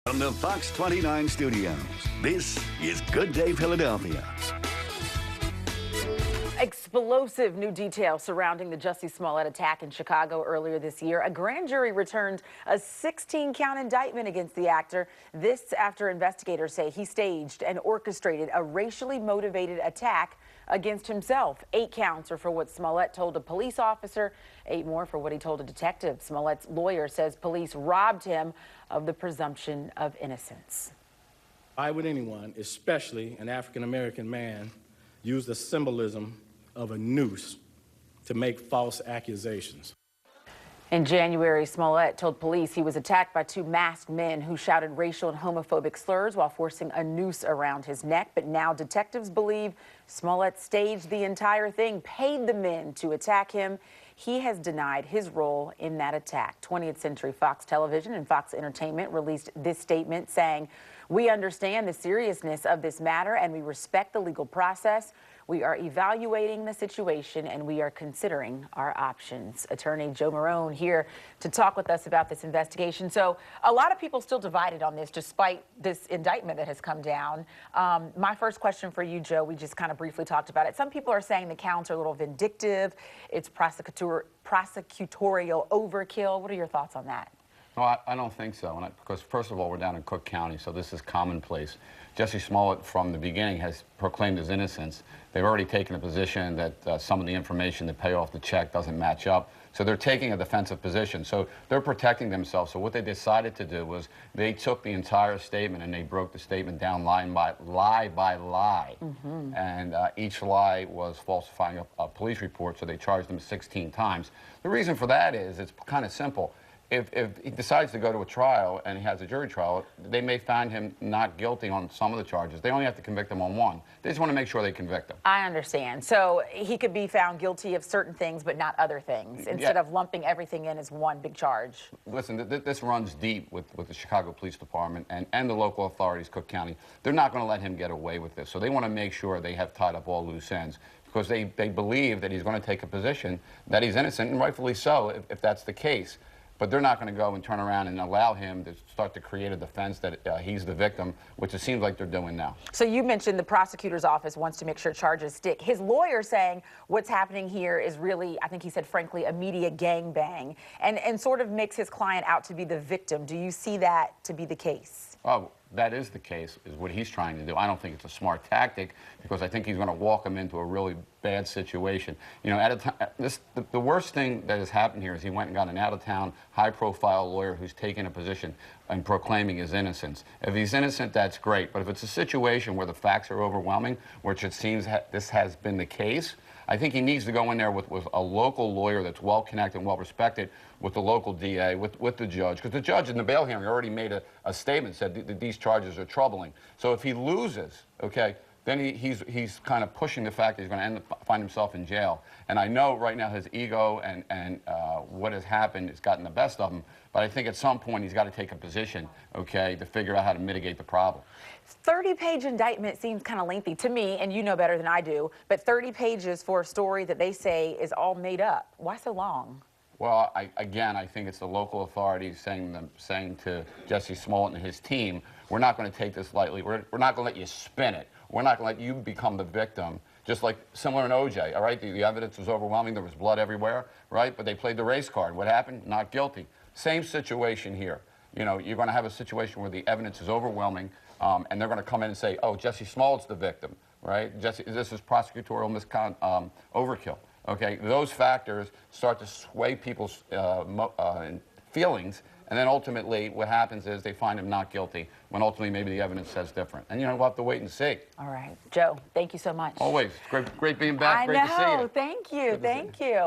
From the FOX29 studios, this is Good Day Philadelphia. Explosive new details surrounding the Jussie Smollett attack in Chicago earlier this year. A grand jury returned a 16-count indictment against the actor. This after investigators say he staged and orchestrated a racially motivated attack against himself. 8 counts are for what Smollett told a police officer, 8 more for what he told a detective. Smollett's lawyer says police robbed him of the presumption of innocence. Why would anyone, especially an African-American man, use the symbolism of a noose to make false accusations? In January, Smollett told police he was attacked by 2 masked men who shouted racial and homophobic slurs while forcing a noose around his neck. But now detectives believe Smollett staged the entire thing, paid the men to attack him. He has denied his role in that attack. 20th Century Fox Television and Fox Entertainment released this statement saying, "We understand the seriousness of this matter and we respect the legal process. We are evaluating the situation and we are considering our options." Attorney M.Marrone here to talk with us about this investigation. So a lot of people still divided on this despite this indictment that has come down. My first question for you, Joe, we just kind of briefly talked about it. Some people are saying the counts are a little vindictive. It's prosecutorial overkill. What are your thoughts on that? No, I don't think so, because first of all, we're down in Cook County, so this is commonplace. Jussie Smollett, from the beginning, has proclaimed his innocence. They've already taken a position that some of the information to pay off the check doesn't match up, so they're taking a defensive position. So they're protecting themselves. So what they decided to do was they took the entire statement and they broke the statement down line by lie. And each lie was falsifying a police report, so they charged him 16 times. The reason for that is it's kind of simple. If he decides to go to a trial and he has a jury trial, they may find him not guilty on some of the charges. They only have to convict him on one. They just want to make sure they convict him. I understand. So he could be found guilty of certain things but not other things, instead of lumping everything in as one big charge. Listen, this runs deep with the Chicago Police Department and the local authorities, Cook County. They're not going to let him get away with this. So they want to make sure they have tied up all loose ends, because they believe that he's going to take a position that he's innocent, and rightfully so if that's the case. But they're not going to go and turn around and allow him to start to create a defense that he's the victim, which it seems like they're doing now. So you mentioned the prosecutor's office wants to make sure charges stick. His lawyer saying what's happening here is really, I think he said, frankly, a media gangbang, and sort of makes his client out to be the victim. Do you see that to be the case? Oh, that is the case, is what he's trying to do. I don't think it's a smart tactic, because I think he's going to walk him into a really bad situation. You know, the worst thing that has happened here is he went and got an out-of-town, high-profile lawyer who's taken a position and proclaiming his innocence. If he's innocent, that's great. But if it's a situation where the facts are overwhelming, which it seems this has been the case, I think he needs to go in there with a local lawyer that's well-connected and well-respected, with the local DA, with the judge. Because the judge in the bail hearing already made a statement, said that these charges are troubling. So if he loses, okay, then he's kind of pushing the fact that he's going to find himself in jail. And I know right now his ego and what has happened has gotten the best of him, but I think at some point he's got to take a position, okay, to figure out how to mitigate the problem. 30-page indictment seems kind of lengthy to me, and you know better than I do, but 30 pages for a story that they say is all made up. Why so long? Well, again, I think it's the local authorities saying to Jussie Smollett and his team, we're not going to take this lightly. We're not going to let you spin it. We're not going to let you become the victim. Just like similar in OJ, all right? The evidence was overwhelming. There was blood everywhere, right? But they played the race card. What happened? Not guilty. Same situation here. You know, you're going to have a situation where the evidence is overwhelming, and they're going to come in and say, oh, Jussie Smollett's the victim, right? This is prosecutorial overkill. Okay, those factors start to sway people's feelings, and then ultimately what happens is they find him not guilty, when ultimately maybe the evidence says different. And, you know, we'll have to wait and see. All right. Joe, thank you so much. Always. Great being back. Great to see you. Thank you. Thank you.